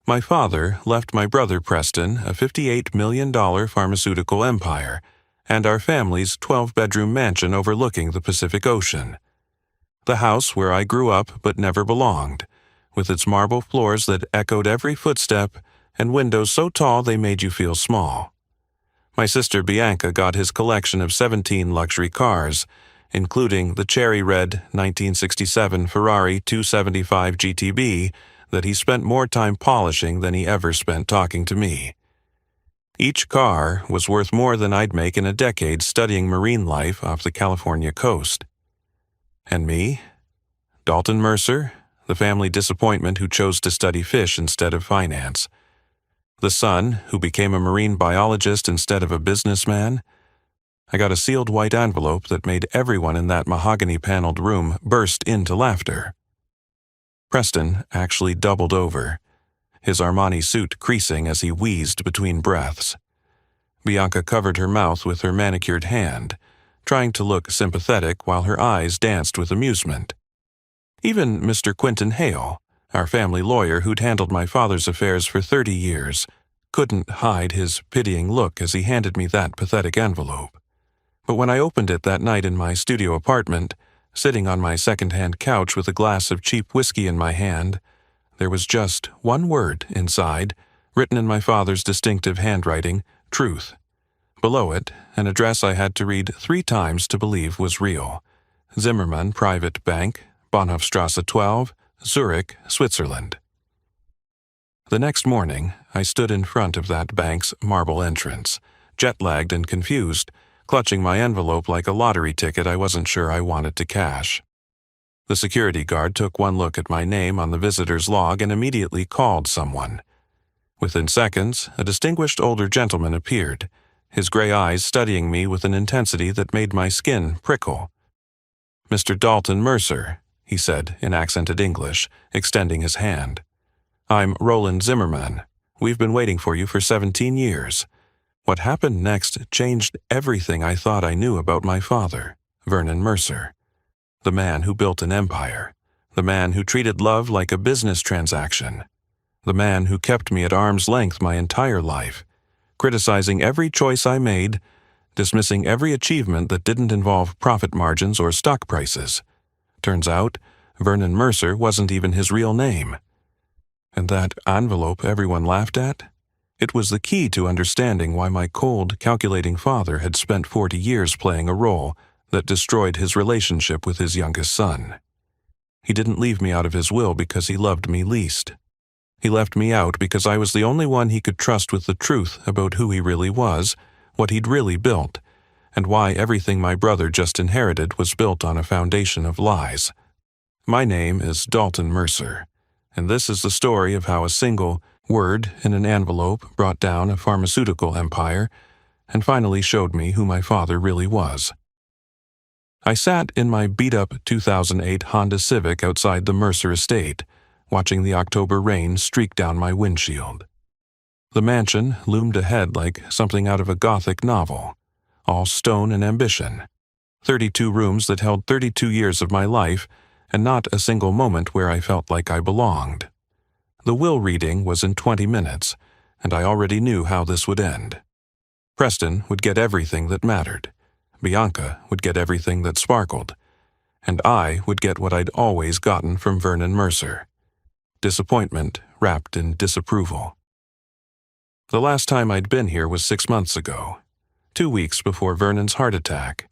My father left my brother Preston a $58 million pharmaceutical empire and our family's 12-bedroom mansion overlooking the Pacific Ocean. The house where I grew up but never belonged, with its marble floors that echoed every footstep and windows so tall they made you feel small. My sister Bianca got his collection of 17 luxury cars, including the cherry red 1967 Ferrari 275 GTB that he spent more time polishing than he ever spent talking to me. Each car was worth more than I'd make in a decade studying marine life off the California coast. And me? Dalton Mercer, the family disappointment who chose to study fish instead of finance. The son who became a marine biologist instead of a businessman. I got a sealed white envelope that made everyone in that mahogany-paneled room burst into laughter. Preston actually doubled over, his Armani suit creasing as he wheezed between breaths. Bianca covered her mouth with her manicured hand, trying to look sympathetic while her eyes danced with amusement. Even Mr. Quentin Hale, our family lawyer who'd handled my father's affairs for 30 years, couldn't hide his pitying look as he handed me that pathetic envelope. But when I opened it that night in my studio apartment, sitting on my second-hand couch with a glass of cheap whiskey in my hand, there was just one word inside, written in my father's distinctive handwriting, truth. Below it, an address I had to read 3 times to believe was real. Zimmermann Private Bank, Bahnhofstrasse 12, Zurich, Switzerland. The next morning, I stood in front of that bank's marble entrance, jet-lagged and confused, clutching my envelope like a lottery ticket I wasn't sure I wanted to cash. The security guard took one look at my name on the visitor's log and immediately called someone. Within seconds, a distinguished older gentleman appeared, his gray eyes studying me with an intensity that made my skin prickle. "Mr. Dalton Mercer," he said in accented English, extending his hand. "I'm Roland Zimmermann. We've been waiting for you for 17 years. What happened next changed everything I thought I knew about my father, Vernon Mercer. The man who built an empire. The man who treated love like a business transaction. The man who kept me at arm's length my entire life, criticizing every choice I made, dismissing every achievement that didn't involve profit margins or stock prices. Turns out, Vernon Mercer wasn't even his real name. And that envelope everyone laughed at? It was the key to understanding why my cold, calculating father had spent 40 years playing a role that destroyed his relationship with his youngest son. He didn't leave me out of his will because he loved me least. He left me out because I was the only one he could trust with the truth about who he really was, what he'd really built, and why everything my brother just inherited was built on a foundation of lies. My name is Dalton Mercer, and this is the story of how a single word in an envelope brought down a pharmaceutical empire and finally showed me who my father really was. I sat in my beat-up 2008 Honda Civic outside the Mercer estate, watching the October rain streak down my windshield. The mansion loomed ahead like something out of a Gothic novel, all stone and ambition. 32 rooms that held 32 years of my life, and not a single moment where I felt like I belonged. The will reading was in 20 minutes, and I already knew how this would end. Preston would get everything that mattered. Bianca would get everything that sparkled. And I would get what I'd always gotten from Vernon Mercer. Disappointment wrapped in disapproval. The last time I'd been here was 6 months ago, 2 weeks before Vernon's heart attack.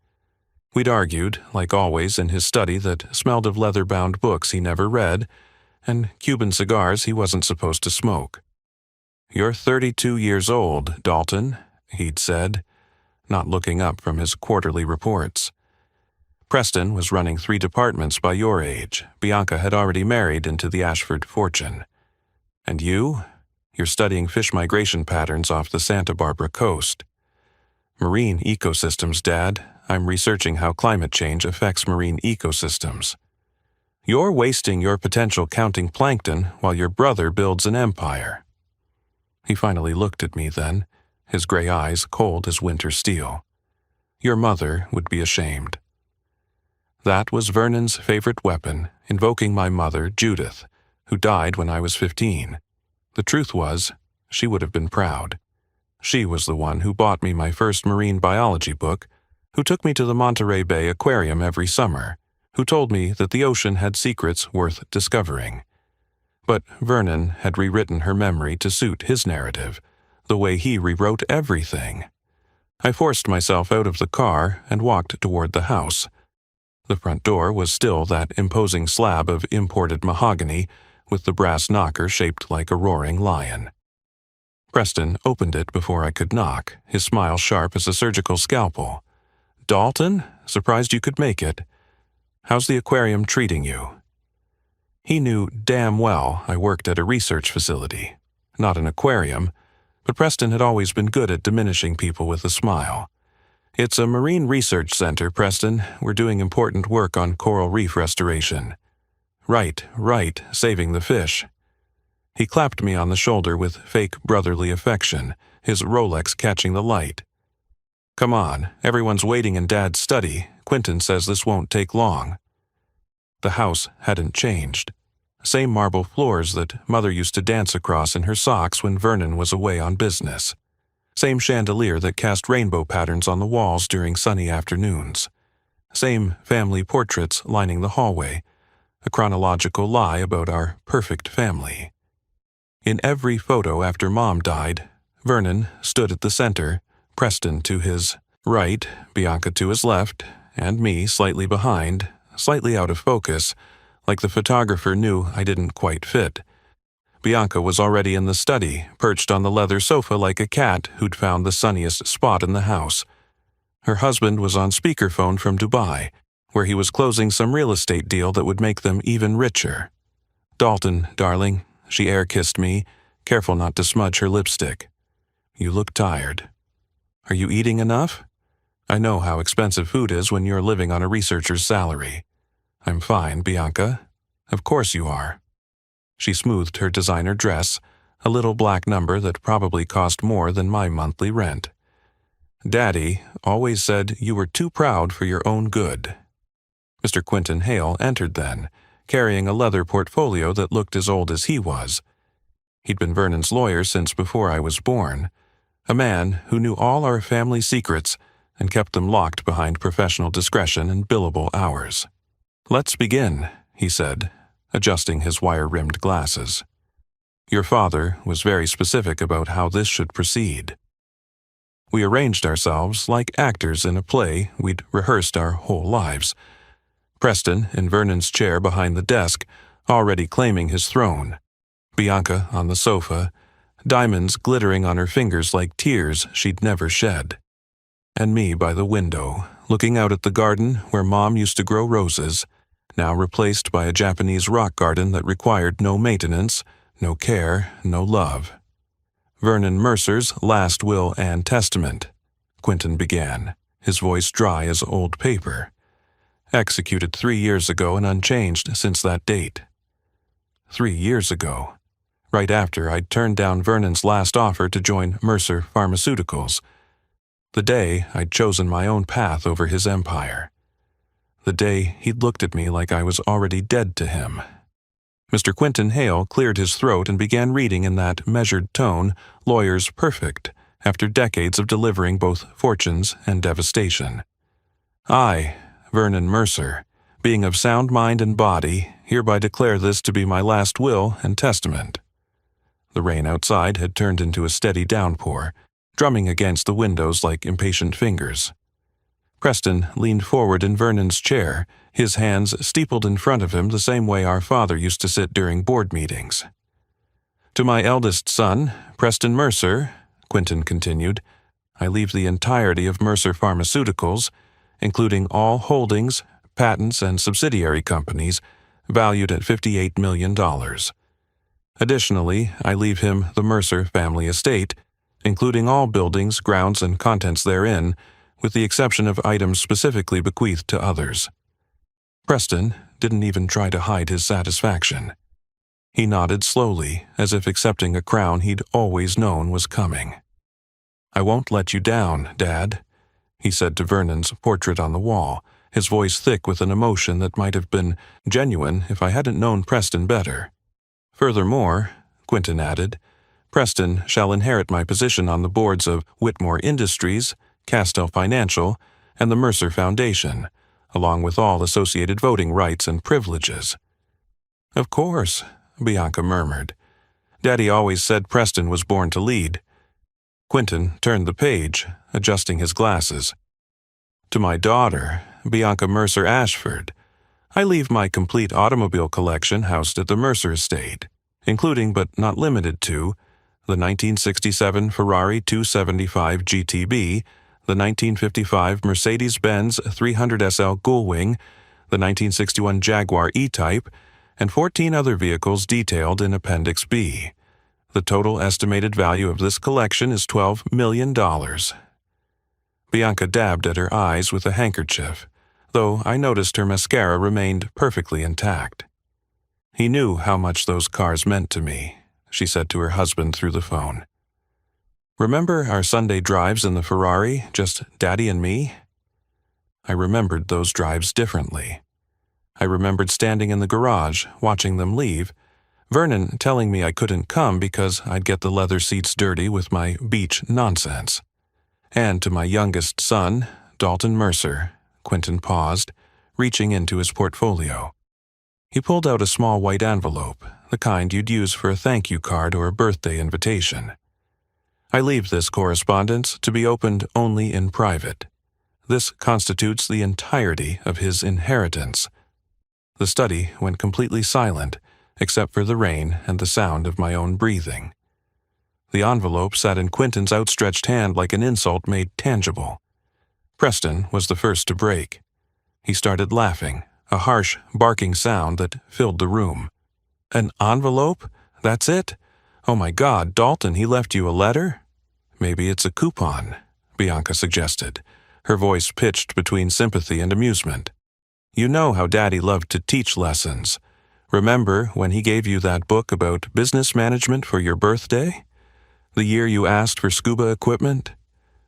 We'd argued, like always in his study that smelled of leather-bound books he never read, and Cuban cigars he wasn't supposed to smoke. "You're 32 years old, Dalton," he'd said, not looking up from his quarterly reports. Preston was running 3 departments by your age. Bianca had already married into the Ashford fortune. And you're studying fish migration patterns off the Santa Barbara coast. Marine ecosystems, Dad. I'm researching how climate change affects marine ecosystems. You're wasting your potential counting plankton while your brother builds an empire. He finally looked at me then, his gray eyes cold as winter steel. Your mother would be ashamed. That was Vernon's favorite weapon, invoking my mother, Judith, who died when I was 15. The truth was, she would have been proud. She was the one who bought me my first marine biology book, who took me to the Monterey Bay Aquarium every summer, who told me that the ocean had secrets worth discovering. But Vernon had rewritten her memory to suit his narrative, the way he rewrote everything. I forced myself out of the car and walked toward the house. The front door was still that imposing slab of imported mahogany, with the brass knocker shaped like a roaring lion. Preston opened it before I could knock, his smile sharp as a surgical scalpel. "Dalton? Surprised you could make it. How's the aquarium treating you?" He knew damn well I worked at a research facility, not an aquarium, but Preston had always been good at diminishing people with a smile. "It's a marine research center, Preston. We're doing important work on coral reef restoration." Right, saving the fish." He clapped me on the shoulder with fake brotherly affection, his Rolex catching the light. "Come on, everyone's waiting in Dad's study. Quentin says this won't take long." The house hadn't changed. Same marble floors that Mother used to dance across in her socks when Vernon was away on business. Same chandelier that cast rainbow patterns on the walls during sunny afternoons. Same family portraits lining the hallway, a chronological lie about our perfect family. In every photo after Mom died, Vernon stood at the center, Preston to his right, Bianca to his left, and me slightly behind, slightly out of focus, like the photographer knew I didn't quite fit. Bianca was already in the study, perched on the leather sofa like a cat who'd found the sunniest spot in the house. Her husband was on speakerphone from Dubai, where he was closing some real estate deal that would make them even richer. "Dalton, darling," she air-kissed me, careful not to smudge her lipstick. "You look tired. Are you eating enough? I know how expensive food is when you're living on a researcher's salary." "I'm fine, Bianca. Of course you are." She smoothed her designer dress, a little black number that probably cost more than my monthly rent. "Daddy always said you were too proud for your own good." Mr. Quentin Hale entered then, carrying a leather portfolio that looked as old as he was. He'd been Vernon's lawyer since before I was born, a man who knew all our family secrets and kept them locked behind professional discretion and billable hours. "Let's begin," he said, adjusting his wire-rimmed glasses. "Your father was very specific about how this should proceed." We arranged ourselves like actors in a play we'd rehearsed our whole lives. Preston in Vernon's chair behind the desk, already claiming his throne. Bianca on the sofa, diamonds glittering on her fingers like tears she'd never shed. And me by the window, looking out at the garden where Mom used to grow roses, now replaced by a Japanese rock garden that required no maintenance, no care, no love. "Vernon Mercer's last will and testament," Quentin began, his voice dry as old paper. "Executed 3 years ago and unchanged since that date." 3 years ago, right after I'd turned down Vernon's last offer to join Mercer Pharmaceuticals. The day I'd chosen my own path over his empire. The day he'd looked at me like I was already dead to him. Mr. Quentin Hale cleared his throat and began reading in that measured tone lawyers perfect after decades of delivering both fortunes and devastation. "I, Vernon Mercer, being of sound mind and body, hereby declare this to be my last will and testament." The rain outside had turned into a steady downpour, drumming against the windows like impatient fingers. Preston leaned forward in Vernon's chair, his hands steepled in front of him the same way our father used to sit during board meetings. "To my eldest son, Preston Mercer," Quentin continued, "I leave the entirety of Mercer Pharmaceuticals, including all holdings, patents, and subsidiary companies, valued at $58 million. Additionally, I leave him the Mercer family estate, including all buildings, grounds, and contents therein, with the exception of items specifically bequeathed to others." Preston didn't even try to hide his satisfaction. He nodded slowly, as if accepting a crown he'd always known was coming. "I won't let you down, Dad," he said to Vernon's portrait on the wall, his voice thick with an emotion that might have been genuine if I hadn't known Preston better. "Furthermore," Quentin added. Preston shall inherit my position on the boards of Whitmore Industries, Castell Financial, and the Mercer Foundation, along with all associated voting rights and privileges. Of course, Bianca murmured. Daddy always said Preston was born to lead. Quentin turned the page, adjusting his glasses. To my daughter, Bianca Mercer Ashford, I leave my complete automobile collection housed at the Mercer estate, including but not limited to the 1967 Ferrari 275 GTB, the 1955 Mercedes-Benz 300 SL Gullwing, the 1961 Jaguar E-Type, and 14 other vehicles detailed in Appendix B. The total estimated value of this collection is $12 million. Bianca dabbed at her eyes with a handkerchief, though I noticed her mascara remained perfectly intact. He knew how much those cars meant to me, she said to her husband through the phone. Remember our Sunday drives in the Ferrari, just Daddy and me? I remembered those drives differently. I remembered standing in the garage, watching them leave, Vernon telling me I couldn't come because I'd get the leather seats dirty with my beach nonsense. And to my youngest son, Dalton Mercer, Quentin paused, reaching into his portfolio. He pulled out a small white envelope, the kind you'd use for a thank you card or a birthday invitation. I leave this correspondence to be opened only in private. This constitutes the entirety of his inheritance. The study went completely silent, except for the rain and the sound of my own breathing. The envelope sat in Quentin's outstretched hand like an insult made tangible. Preston was the first to break. He started laughing, a harsh, barking sound that filled the room. An envelope? That's it? Oh my God, Dalton, he left you a letter? Maybe it's a coupon, Bianca suggested, her voice pitched between sympathy and amusement. You know how Daddy loved to teach lessons. Remember when he gave you that book about business management for your birthday? The year you asked for scuba equipment?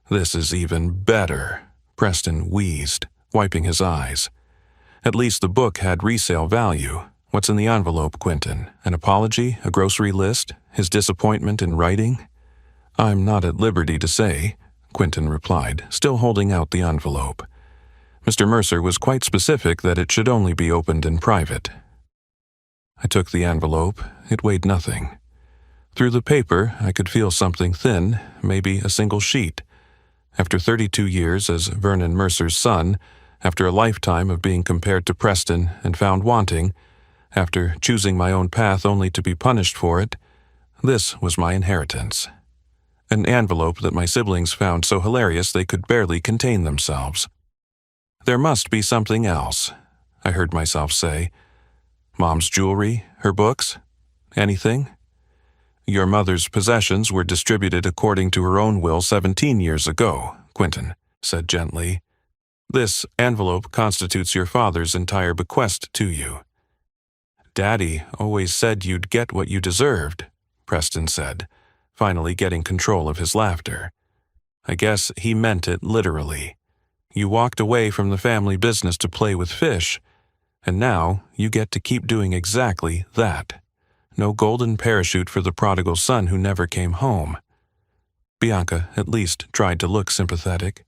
This is even better, Preston wheezed, wiping his eyes. At least the book had resale value. What's in the envelope, Quentin? An apology? A grocery list? His disappointment in writing? I'm not at liberty to say, Quentin replied, still holding out the envelope. Mr. Mercer was quite specific that it should only be opened in private. I took the envelope. It weighed nothing. Through the paper, I could feel something thin, maybe a single sheet. After 32 years as Vernon Mercer's son, after a lifetime of being compared to Preston and found wanting, after choosing my own path only to be punished for it, this was my inheritance. An envelope that my siblings found so hilarious they could barely contain themselves. There must be something else, I heard myself say. Mom's jewelry, her books, anything? Your mother's possessions were distributed according to her own will 17 years ago, Quentin said gently. This envelope constitutes your father's entire bequest to you. Daddy always said you'd get what you deserved, Preston said, finally getting control of his laughter. I guess he meant it literally. You walked away from the family business to play with fish, and now you get to keep doing exactly that. No golden parachute for the prodigal son who never came home. Bianca at least tried to look sympathetic.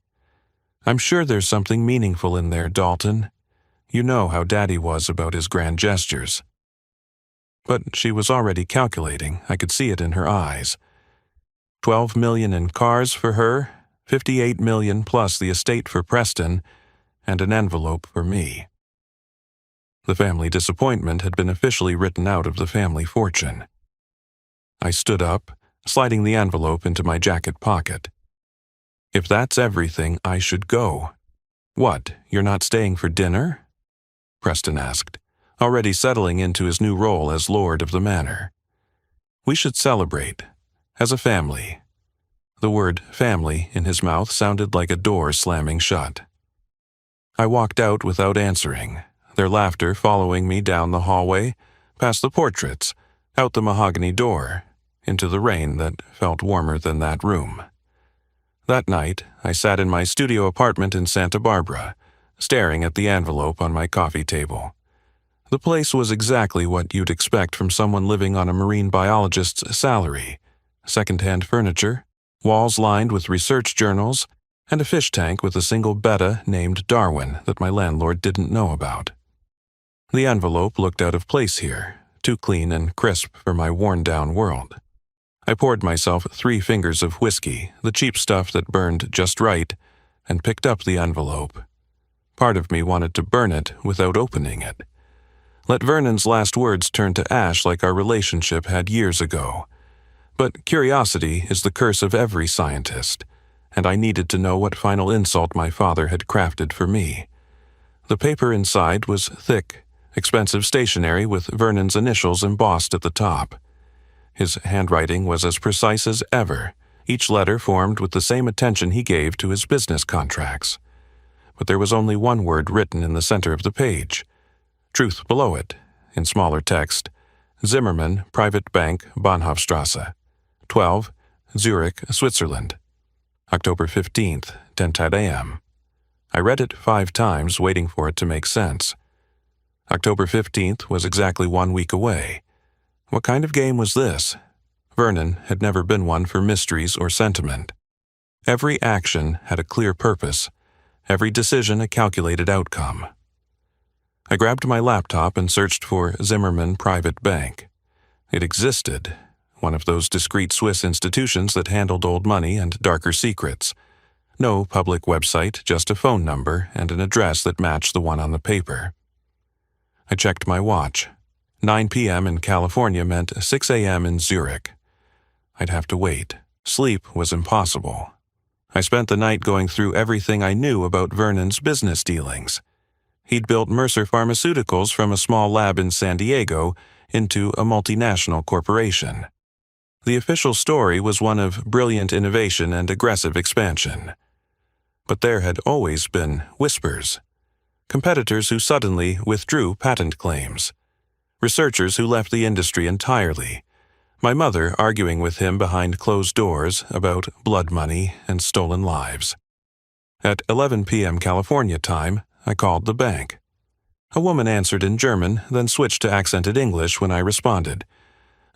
I'm sure there's something meaningful in there, Dalton. You know how Daddy was about his grand gestures. But she was already calculating. I could see it in her eyes. $12 million in cars for her, $58 million plus the estate for Preston, and an envelope for me. The family disappointment had been officially written out of the family fortune. I stood up, sliding the envelope into my jacket pocket. If that's everything, I should go. What, you're not staying for dinner? Preston asked, already settling into his new role as Lord of the Manor. We should celebrate, as a family. The word family in his mouth sounded like a door slamming shut. I walked out without answering, their laughter following me down the hallway, past the portraits, out the mahogany door, into the rain that felt warmer than that room. That night, I sat in my studio apartment in Santa Barbara, staring at the envelope on my coffee table. The place was exactly what you'd expect from someone living on a marine biologist's salary. Second-hand furniture, walls lined with research journals, and a fish tank with a single betta named Darwin that my landlord didn't know about. The envelope looked out of place here, too clean and crisp for my worn-down world. I poured myself 3 fingers of whiskey, the cheap stuff that burned just right, and picked up the envelope. Part of me wanted to burn it without opening it. Let Vernon's last words turn to ash like our relationship had years ago. But curiosity is the curse of every scientist, and I needed to know what final insult my father had crafted for me. The paper inside was thick, expensive stationery with Vernon's initials embossed at the top. His handwriting was as precise as ever, each letter formed with the same attention he gave to his business contracts. But there was only one word written in the center of the page. Truth below it, in smaller text, Zimmermann, Private Bank, Bahnhofstrasse, 12, Zurich, Switzerland. October 15th, 10:10 a.m. I read it 5 times, waiting for it to make sense. October 15th was exactly 1 week away. What kind of game was this? Vernon had never been one for mysteries or sentiment. Every action had a clear purpose, every decision a calculated outcome. I grabbed my laptop and searched for Zimmermann Private Bank. It existed, one of those discreet Swiss institutions that handled old money and darker secrets. No public website, just a phone number and an address that matched the one on the paper. I checked my watch. 9 p.m. in California meant 6 a.m. in Zurich. I'd have to wait. Sleep was impossible. I spent the night going through everything I knew about Vernon's business dealings. He'd built Mercer Pharmaceuticals from a small lab in San Diego into a multinational corporation. The official story was one of brilliant innovation and aggressive expansion. But there had always been whispers. Competitors who suddenly withdrew patent claims. Researchers who left the industry entirely. My mother arguing with him behind closed doors about blood money and stolen lives. At 11 p.m. California time, I called the bank. A woman answered in German, then switched to accented English when I responded.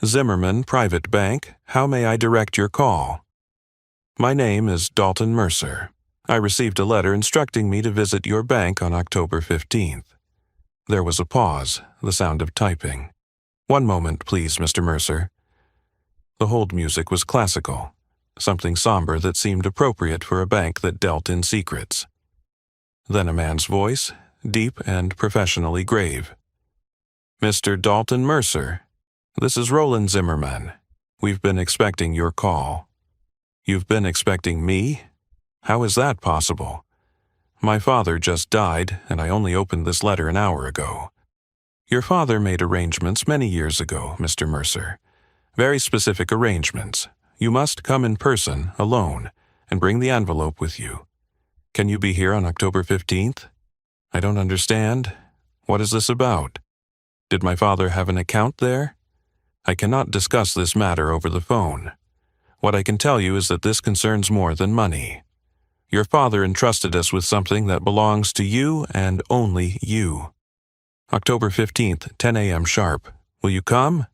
Zimmermann Private Bank, how may I direct your call? My name is Dalton Mercer. I received a letter instructing me to visit your bank on October 15th. There was a pause, the sound of typing. 1 moment, please, Mr. Mercer. The hold music was classical, something somber that seemed appropriate for a bank that dealt in secrets. Then a man's voice, deep and professionally grave. Mr. Dalton Mercer, this is Roland Zimmermann. We've been expecting your call. You've been expecting me? How is that possible? My father just died, and I only opened this letter an hour ago. Your father made arrangements many years ago, Mr. Mercer. Very specific arrangements. You must come in person, alone, and bring the envelope with you. Can you be here on October 15th? I don't understand. What is this about? Did my father have an account there? I cannot discuss this matter over the phone. What I can tell you is that this concerns more than money. Your father entrusted us with something that belongs to you and only you. October 15th, 10 a.m. sharp. Will you come?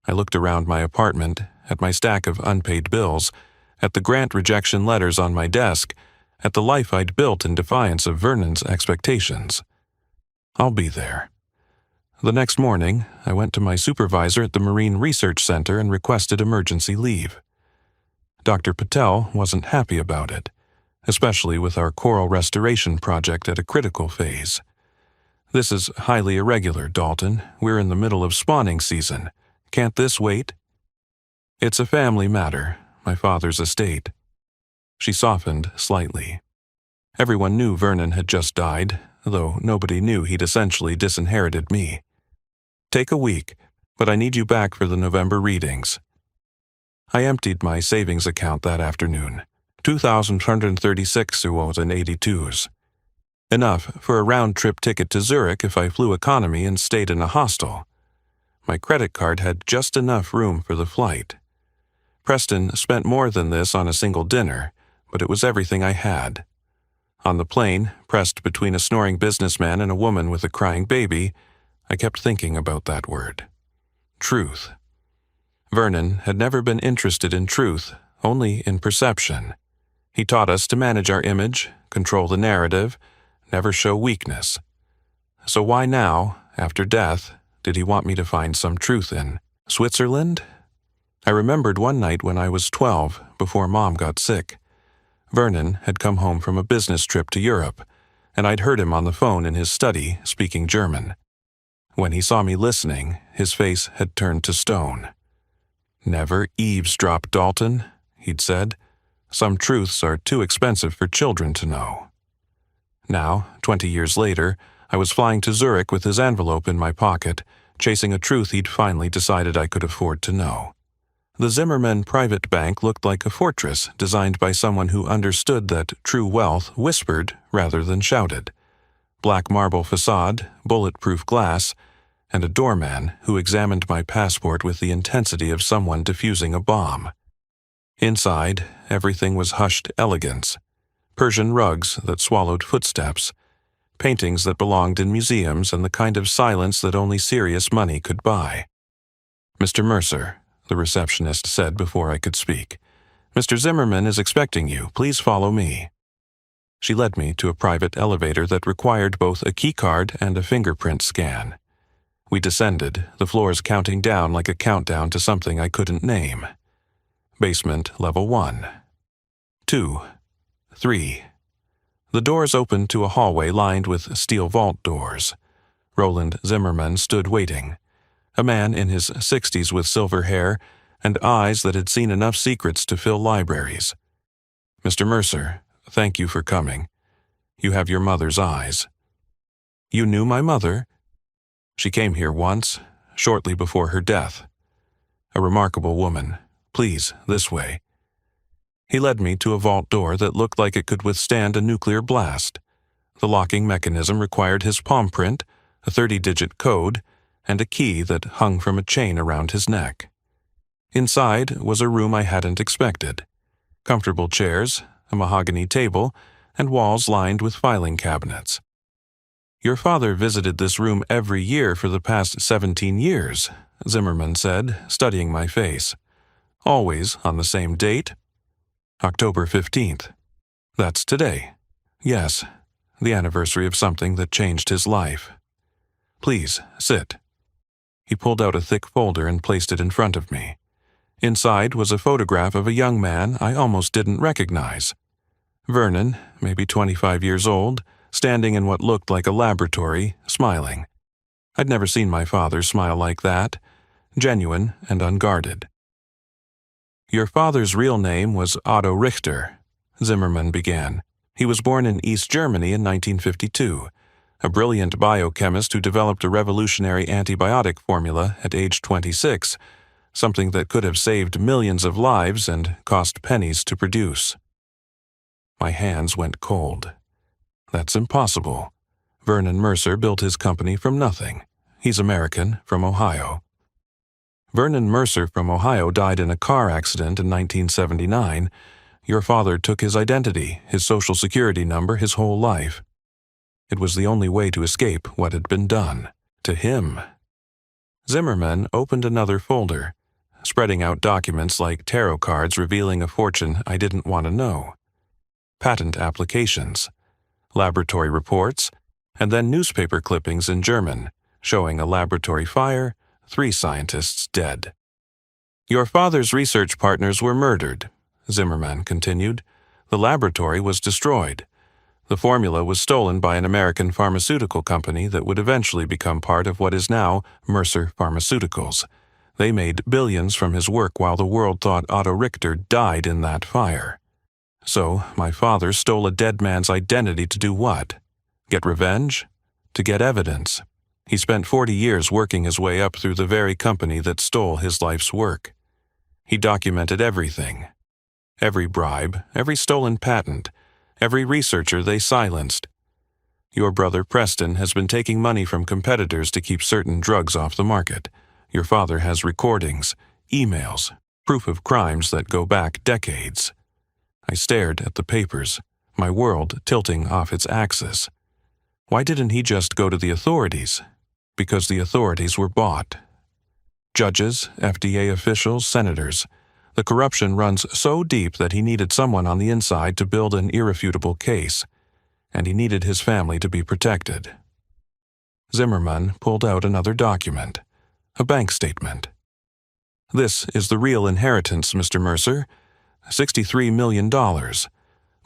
I looked around my apartment, at my stack of unpaid bills, at the grant rejection letters on my desk, at the life I'd built in defiance of Vernon's expectations. I'll be there. The next morning, I went to my supervisor at the Marine Research Center and requested emergency leave. Dr. Patel wasn't happy about it, especially with our coral restoration project at a critical phase. This is highly irregular, Dalton. We're in the middle of spawning season. Can't this wait? It's a family matter, my father's estate. She softened slightly. Everyone knew Vernon had just died, though nobody knew he'd essentially disinherited me. Take a week, but I need you back for the November readings. I emptied my savings account that afternoon, 2,136 euros and 82s. Enough for a round-trip ticket to Zurich if I flew economy and stayed in a hostel. My credit card had just enough room for the flight. Preston spent more than this on a single dinner, but it was everything I had. On the plane, pressed between a snoring businessman and a woman with a crying baby, I kept thinking about that word. Truth. Vernon had never been interested in truth, only in perception. He taught us to manage our image, control the narrative, never show weakness. So why now, after death, did he want me to find some truth in Switzerland? I remembered one night when I was 12, before Mom got sick. Vernon had come home from a business trip to Europe, and I'd heard him on the phone in his study speaking German. When he saw me listening, his face had turned to stone. "Never eavesdrop, Dalton," he'd said. "Some truths are too expensive for children to know." Now, 20 years later, I was flying to Zurich with his envelope in my pocket, chasing a truth he'd finally decided I could afford to know. The Zimmerman private bank looked like a fortress designed by someone who understood that true wealth whispered rather than shouted. Black marble facade, bulletproof glass, and a doorman who examined my passport with the intensity of someone defusing a bomb. Inside, everything was hushed elegance. Persian rugs that swallowed footsteps, paintings that belonged in museums, and the kind of silence that only serious money could buy. "Mr. Mercer," the receptionist said before I could speak, "Mr. Zimmerman is expecting you. Please follow me." She led me to a private elevator that required both a keycard and a fingerprint scan. We descended, the floors counting down like a countdown to something I couldn't name. Basement level 1. 2. 3. The doors opened to a hallway lined with steel vault doors. Roland Zimmerman stood waiting. A man in his 60s with silver hair and eyes that had seen enough secrets to fill libraries. "Mr. Mercer, thank you for coming. You have your mother's eyes." "You knew my mother?" "She came here once, shortly before her death. A remarkable woman. Please, this way." He led me to a vault door that looked like it could withstand a nuclear blast. The locking mechanism required his palm print, a 30-digit code, and a key that hung from a chain around his neck. Inside was a room I hadn't expected. Comfortable chairs, a mahogany table, and walls lined with filing cabinets. "Your father visited this room every year for the past 17 years, Zimmerman said, studying my face. "Always on the same date?" "October 15th. "That's today." "Yes, the anniversary of something that changed his life." "Please, sit." He pulled out a thick folder and placed it in front of me. Inside was a photograph of a young man I almost didn't recognize. Vernon, maybe 25 years old, standing in what looked like a laboratory, smiling. I'd never seen my father smile like that, genuine and unguarded. "Your father's real name was Otto Richter," Zimmerman began. "He was born in East Germany in 1952, a brilliant biochemist who developed a revolutionary antibiotic formula at age 26, something that could have saved millions of lives and cost pennies to produce." My hands went cold. "That's impossible. Vernon Mercer built his company from nothing. He's American, from Ohio." "Vernon Mercer from Ohio died in a car accident in 1979. Your father took his identity, his social security number, his whole life. It was the only way to escape what had been done to him." Zimmerman opened another folder, spreading out documents like tarot cards revealing a fortune I didn't want to know. Patent applications, laboratory reports, and then newspaper clippings in German, showing a laboratory fire, 3 scientists dead. "Your father's research partners were murdered," Zimmerman continued. "The laboratory was destroyed. The formula was stolen by an American pharmaceutical company that would eventually become part of what is now Mercer Pharmaceuticals. They made billions from his work while the world thought Otto Richter died in that fire. So, my father stole a dead man's identity to do what? Get revenge? To get evidence. He spent 40 years working his way up through the very company that stole his life's work. He documented everything. Every bribe, every stolen patent, every researcher they silenced. Your brother Preston has been taking money from competitors to keep certain drugs off the market. Your father has recordings, emails, proof of crimes that go back decades." I stared at the papers, my world tilting off its axis. Why didn't he just go to the authorities? because the authorities were bought. Judges, FDA officials, senators. The corruption runs so deep that he needed someone on the inside to build an irrefutable case, and he needed his family to be protected. Zimmerman pulled out another document, a bank statement. "This is the real inheritance, Mr. Mercer. $63 million.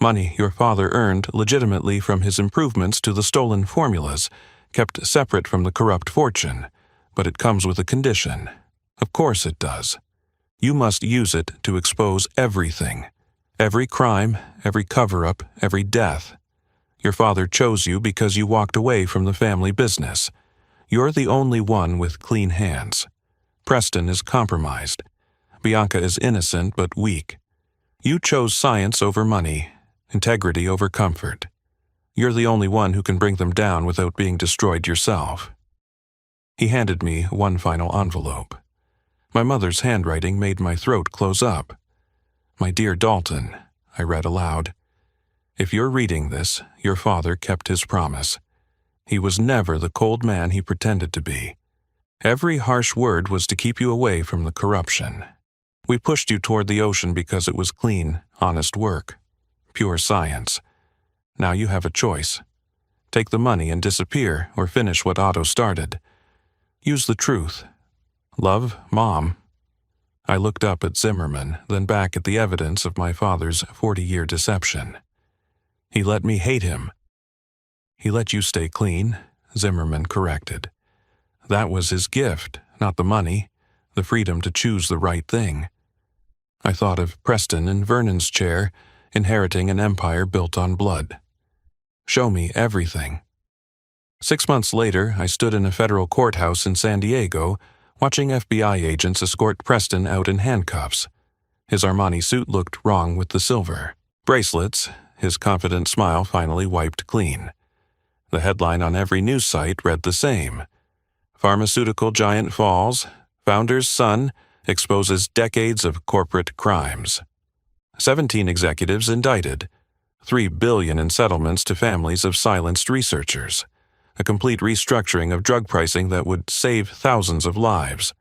Money your father earned legitimately from his improvements to the stolen formulas, kept separate from the corrupt fortune. But it comes with a condition. Of course it does. You must use it to expose everything. Every crime, every cover-up, every death. Your father chose you because you walked away from the family business. You're the only one with clean hands. Preston is compromised. Bianca is innocent but weak. You chose science over money, integrity over comfort. You're the only one who can bring them down without being destroyed yourself." He handed me one final envelope. My mother's handwriting made my throat close up. "My dear Dalton," I read aloud, "if you're reading this, your father kept his promise. He was never the cold man he pretended to be. Every harsh word was to keep you away from the corruption. We pushed you toward the ocean because it was clean, honest work, pure science. Now you have a choice. Take the money and disappear, or finish what Otto started. Use the truth. Love, Mom." I looked up at Zimmerman, then back at the evidence of my father's 40-year deception. "He let me hate him." "He let you stay clean," Zimmerman corrected. "That was his gift, not the money, the freedom to choose the right thing." I thought of Preston in Vernon's chair, inheriting an empire built on blood. "Show me everything." 6 months later, I stood in a federal courthouse in San Diego, watching FBI agents escort Preston out in handcuffs. His Armani suit looked wrong with the silver. Bracelets, his confident smile finally wiped clean. The headline on every news site read the same. "Pharmaceutical giant falls. Founder's son exposes decades of corporate crimes." 17 executives indicted. $3 billion in settlements to families of silenced researchers. A complete restructuring of drug pricing that would save thousands of lives.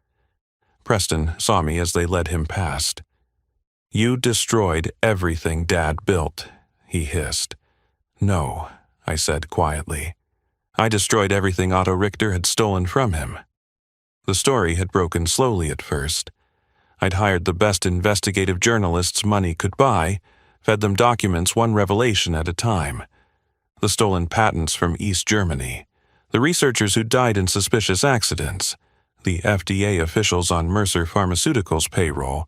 Preston saw me as they led him past. "You destroyed everything Dad built," he hissed. "No," I said quietly. "I destroyed everything Otto Richter had stolen from him." The story had broken slowly at first. I'd hired the best investigative journalists money could buy, fed them documents one revelation at a time. The stolen patents from East Germany, the researchers who died in suspicious accidents, the FDA officials on Mercer Pharmaceuticals' payroll,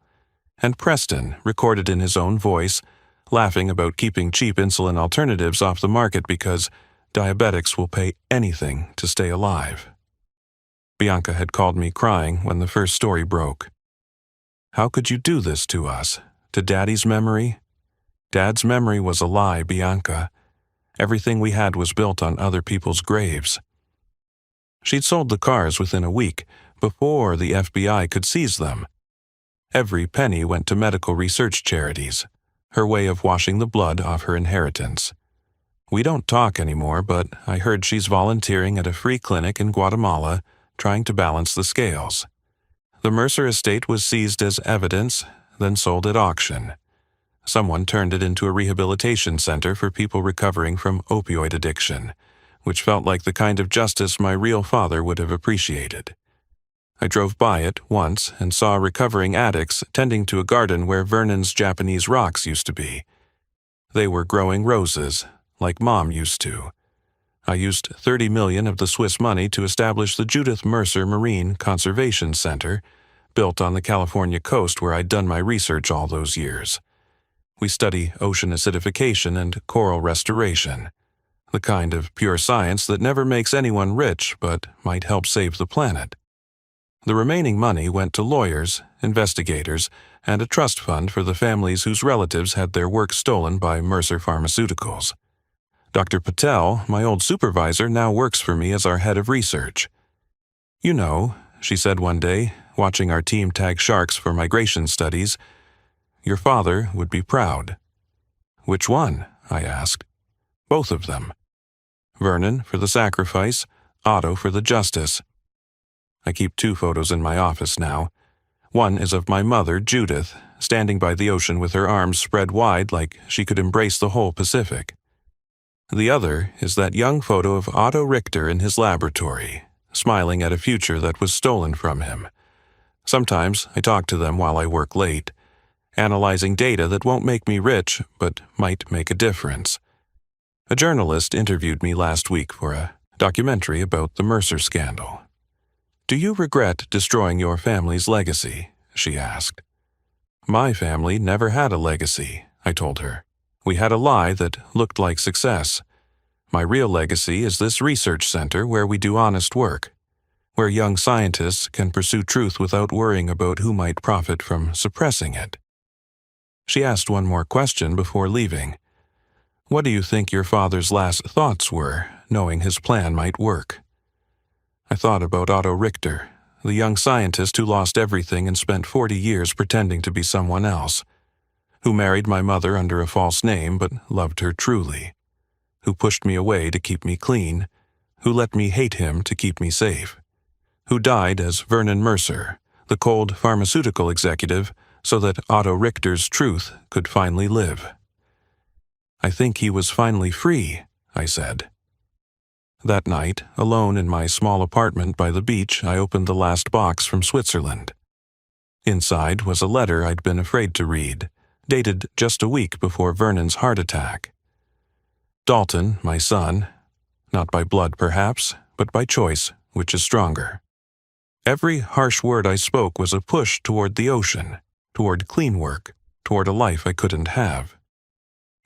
and Preston, recorded in his own voice, laughing about keeping cheap insulin alternatives off the market because diabetics will pay anything to stay alive. Bianca had called me crying when the first story broke. "How could you do this to us? To Daddy's memory?" "Dad's memory was a lie, Bianca. Everything we had was built on other people's graves." She'd sold the cars within a week, before the FBI could seize them. Every penny went to medical research charities, her way of washing the blood off her inheritance. We don't talk anymore, but I heard she's volunteering at a free clinic in Guatemala, trying to balance the scales. The Mercer estate was seized as evidence, then sold at auction. Someone turned it into a rehabilitation center for people recovering from opioid addiction, which felt like the kind of justice my real father would have appreciated. I drove by it once and saw recovering addicts tending to a garden where Vernon's Japanese rocks used to be. They were growing roses, like Mom used to. I used $30 million of the Swiss money to establish the Judith Mercer Marine Conservation Center, built on the California coast where I'd done my research all those years. We study ocean acidification and coral restoration, the kind of pure science that never makes anyone rich but might help save the planet. The remaining money went to lawyers, investigators, and a trust fund for the families whose relatives had their work stolen by Mercer Pharmaceuticals. Dr. Patel, my old supervisor, now works for me as our head of research. "You know," she said one day, watching our team tag sharks for migration studies, "your father would be proud." "Which one?" I asked. "Both of them. Vernon for the sacrifice, Otto for the justice. I keep 2 photos in my office now. One is of my mother, Judith, standing by the ocean with her arms spread wide like she could embrace the whole Pacific. The other is that young photo of Otto Richter in his laboratory, smiling at a future that was stolen from him. Sometimes I talk to them while I work late, analyzing data that won't make me rich but might make a difference. A journalist interviewed me last week for a documentary about the Mercer scandal. "Do you regret destroying your family's legacy?" she asked. "My family never had a legacy," I told her. "We had a lie that looked like success. My real legacy is this research center where we do honest work, where young scientists can pursue truth without worrying about who might profit from suppressing it." She asked one more question before leaving. "What do you think your father's last thoughts were, knowing his plan might work?" I thought about Otto Richter, the young scientist who lost everything and spent 40 years pretending to be someone else, who married my mother under a false name but loved her truly, who pushed me away to keep me clean, who let me hate him to keep me safe, who died as Vernon Mercer, the cold pharmaceutical executive, so that Otto Richter's truth could finally live. "I think he was finally free," I said. That night, alone in my small apartment by the beach, I opened the last box from Switzerland. Inside was a letter I'd been afraid to read, dated just a week before Vernon's heart attack. Dalton, my son, not by blood perhaps, but by choice, which is stronger. Every harsh word I spoke was a push toward the ocean, toward clean work, toward a life I couldn't have.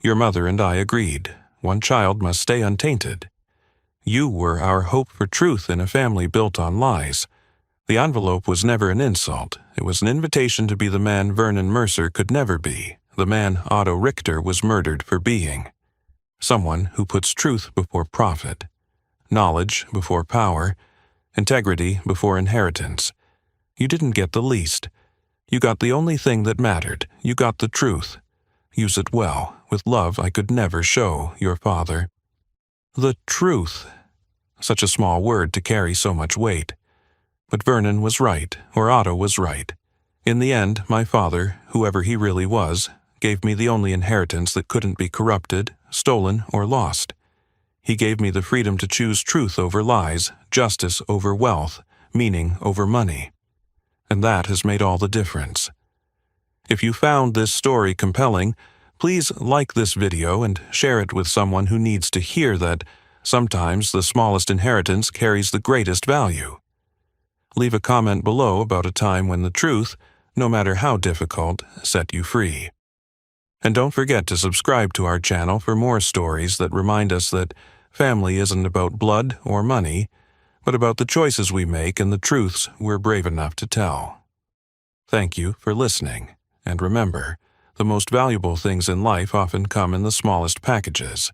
Your mother and I agreed. One child must stay untainted. You were our hope for truth in a family built on lies. The envelope was never an insult. It was an invitation to be the man Vernon Mercer could never be, the man Otto Richter was murdered for being. Someone who puts truth before profit, knowledge before power, integrity before inheritance. You didn't get the least. You got the only thing that mattered. You got the truth. Use it well, with love I could never show your father." The truth. Such a small word to carry so much weight. But Vernon was right, or Otto was right. In the end, my father, whoever he really was, gave me the only inheritance that couldn't be corrupted, stolen, or lost. He gave me the freedom to choose truth over lies, justice over wealth, meaning over money. And that has made all the difference. If you found this story compelling, please like this video and share it with someone who needs to hear that sometimes the smallest inheritance carries the greatest value. Leave a comment below about a time when the truth, no matter how difficult, set you free. And don't forget to subscribe to our channel for more stories that remind us that family isn't about blood or money, but about the choices we make and the truths we're brave enough to tell. Thank you for listening, and remember, the most valuable things in life often come in the smallest packages.